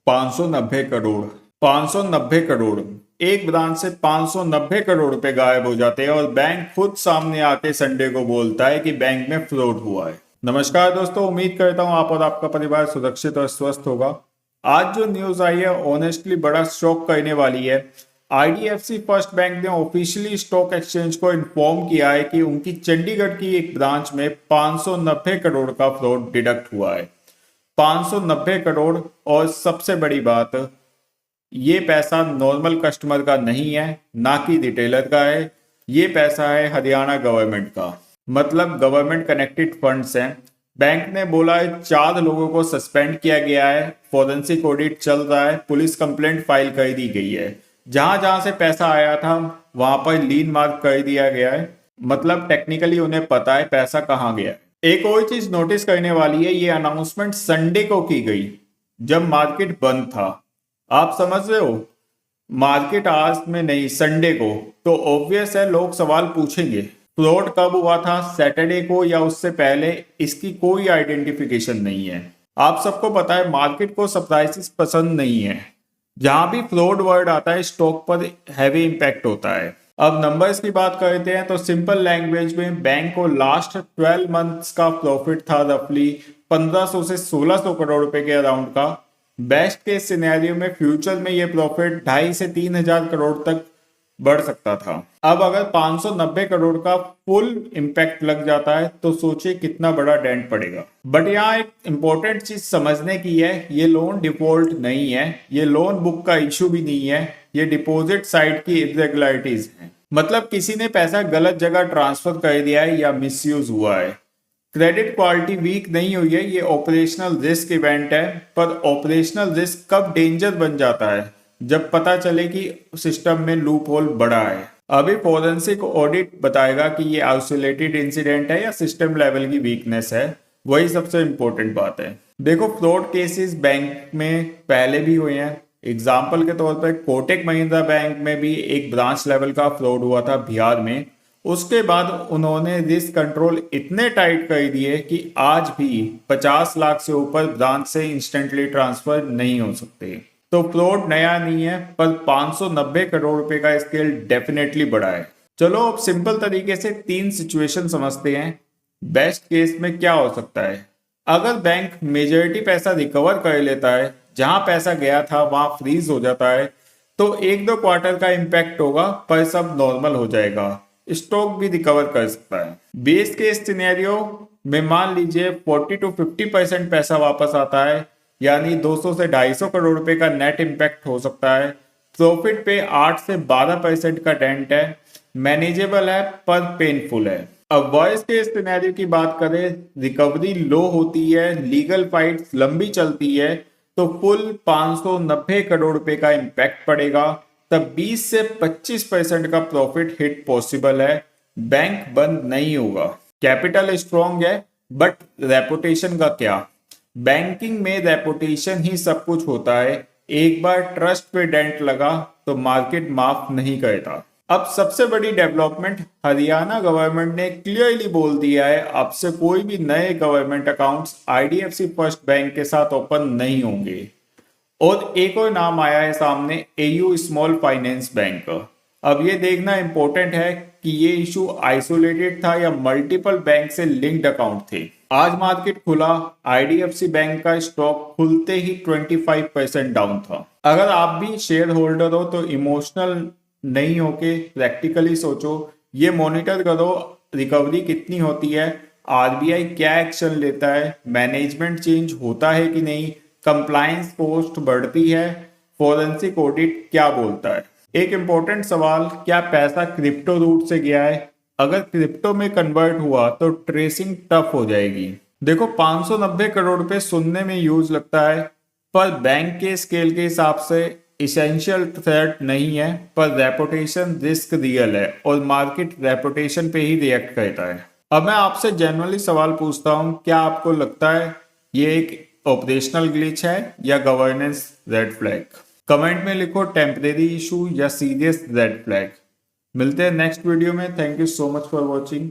590 करोड़ 590 करोड़ एक ब्रांच से 590 करोड़ रुपए गायब हो जाते हैं और बैंक खुद सामने आके संडे को बोलता है कि बैंक में फ्रॉड हुआ है। नमस्कार दोस्तों, उम्मीद करता हूं आप और आपका परिवार सुरक्षित और स्वस्थ होगा। आज जो न्यूज आई है ऑनेस्टली बड़ा शॉक करने वाली है। आईडीएफसी फर्स्ट बैंक ने ऑफिशियली स्टॉक एक्सचेंज को इन्फॉर्म किया है कि उनकी चंडीगढ़ की एक ब्रांच में 590 करोड़ का फ्रॉड डिडक्ट हुआ है। 590 करोड़, और सबसे बड़ी बात, ये पैसा नॉर्मल कस्टमर का नहीं है, ना कि रिटेलर का है। ये पैसा है हरियाणा गवर्नमेंट का, मतलब गवर्नमेंट कनेक्टेड फंड्स हैं। बैंक ने बोला है 4 लोगों को सस्पेंड किया गया है, फॉरेंसिक ऑडिट चल रहा है, पुलिस कंप्लेंट फाइल कर दी गई है। जहां जहां से पैसा आया था वहां पर लीन मार्क कर दिया गया है, मतलब टेक्निकली उन्हें पता है पैसा कहाँ गया है। एक और चीज नोटिस करने वाली है, ये अनाउंसमेंट संडे को की गई जब मार्केट बंद था। आप समझ रहे हो, मार्केट आज में नहीं, संडे को। तो ऑब्वियस है लोग सवाल पूछेंगे फ्रॉड कब हुआ था, सैटरडे को या उससे पहले। इसकी कोई आइडेंटिफिकेशन नहीं है। आप सबको पता है मार्केट को सरप्राइजेस पसंद नहीं है। जहां भी फ्रॉड वर्ड आता है स्टॉक पर हैवी इंपैक्ट होता है। अब नंबर्स की बात करते हैं तो सिंपल लैंग्वेज में बैंक को लास्ट 12 मंथ्स का प्रॉफिट था रफली 1500 से 1600 करोड़ रुपए के अराउंड का। बेस्ट केस सिनेरियो में फ्यूचर में ये प्रॉफिट 2.5 से 3,000 करोड़ तक बढ़ सकता था। अब अगर 590 करोड़ का फुल इंपैक्ट लग जाता है तो सोचिए कितना बड़ा डेंट पड़ेगा। बट यहाँ एक इंपॉर्टेंट चीज समझने की है, ये लोन डिफॉल्ट नहीं है, ये लोन बुक का इश्यू भी नहीं है, ये डिपॉजिट साइड की इरेगुलरिटीज हैं। मतलब किसी ने पैसा गलत जगह ट्रांसफर कर दिया है या मिसयूज हुआ है। क्रेडिट क्वालिटी वीक नहीं हुई है, ये ऑपरेशनल रिस्क इवेंट है। पर ऑपरेशनल रिस्क कब डेंजर बन जाता है, जब पता चले कि सिस्टम में लूप होल बड़ा है। अभी फोरेंसिक ऑडिट बताएगा कि ये आइसोलेटेड इंसिडेंट है या सिस्टम लेवल की वीकनेस है। वही सबसे इंपॉर्टेंट बात है। देखो, फ्रॉड केसेस बैंक में पहले भी हुए हैं। एग्जाम्पल के तौर पर कोटक महिंद्रा बैंक में भी एक ब्रांच लेवल का फ्रॉड हुआ था बिहार में। उसके बाद उन्होंने रिस्क कंट्रोल इतने टाइट कर दिए कि आज भी 50 लाख से ऊपर ब्रांच से इंस्टेंटली ट्रांसफर नहीं हो सकते। तो फ्रॉड नया नहीं है, पर 590 करोड़ रुपए का स्केल डेफिनेटली बड़ा है। चलो अब सिंपल तरीके से 3 सिचुएशन समझते हैं। बेस्ट केस में क्या हो सकता है? अगर बैंक मेजॉरिटी पैसा रिकवर कर लेता है, जहां पैसा गया था वहां फ्रीज हो जाता है, तो 1-2 क्वार्टर का इंपैक्ट होगा, पर सब नॉर्मल हो जाएगा। स्टॉक भी रिकवर कर सकता है। बेस केस सिनेरियो में मान लीजिए 40 to 50% पैसा वापस आता है, यानी 200 से 250 करोड़ रुपए का नेट इंपैक्ट हो सकता है। प्रॉफिट पे 8 से 12% का डेंट है। मैनेजेबल है पर पेनफुल है। अब वर्स्ट केस सिनेरियो की बात करें, रिकवरी लो होती है, लीगल फाइट्स लंबी चलती है, तो फुल 590 करोड़ रुपए का इंपैक्ट पड़ेगा। तब 20 से 25% का प्रॉफिट हिट पॉसिबल है। बैंक बंद नहीं होगा। कैपिटल स्ट्रॉन्ग है, बट रेपुटेशन का क्या? बैंकिंग में रेपुटेशन ही सब कुछ होता है। एक बार ट्रस्ट पे डेंट लगा तो मार्केट माफ नहीं करता। अब सबसे बड़ी डेवलपमेंट, हरियाणा गवर्नमेंट ने क्लियरली बोल दिया है अब से कोई भी नए government accounts IDFC first bank के साथ ओपन नहीं होंगे। और एक और नाम आया है सामने, एयू स्मॉल फाइनेंस बैंक। अब ये देखना इंपॉर्टेंट है कि ये इशू आइसोलेटेड था या मल्टीपल बैंक से लिंक्ड अकाउंट थे। आज मार्केट खुला, आईडीएफसी बैंक का स्टॉक खुलते ही 25% डाउन था। अगर आप भी शेयर होल्डर हो तो इमोशनल नहीं होके प्रैक्टिकली सोचो। ये मॉनिटर करो रिकवरी कितनी होती है, आरबीआई क्या एक्शन लेता है, मैनेजमेंट चेंज होता है कि नहीं, कंप्लायंस कॉस्ट बढ़ती है, फोरेंसिक ऑडिट क्या बोलता है। एक इंपॉर्टेंट सवाल, क्या पैसा क्रिप्टो रूट से गया है? अगर क्रिप्टो में कन्वर्ट हुआ तो ट्रेसिंग टफ हो जाएगी। देखो, 590 करोड़ रुपए सुनने में यूज लगता है, पर बैंक के स्केल के हिसाब से इसेंशियल थ्रेट नहीं है, पर रेपुटेशन रिस्क रियल है और मार्केट रेपुटेशन पे ही रिएक्ट करता है। अब मैं आपसे जनरली सवाल पूछता हूं, क्या आपको लगता है ये एक ऑपरेशनल ग्लिच है या गवर्नेंस रेड फ्लैग? कमेंट में लिखो टेम्परेरी इशू या सीरियस रेड फ्लैग। मिलते हैं नेक्स्ट वीडियो में। Thank you so much for watching.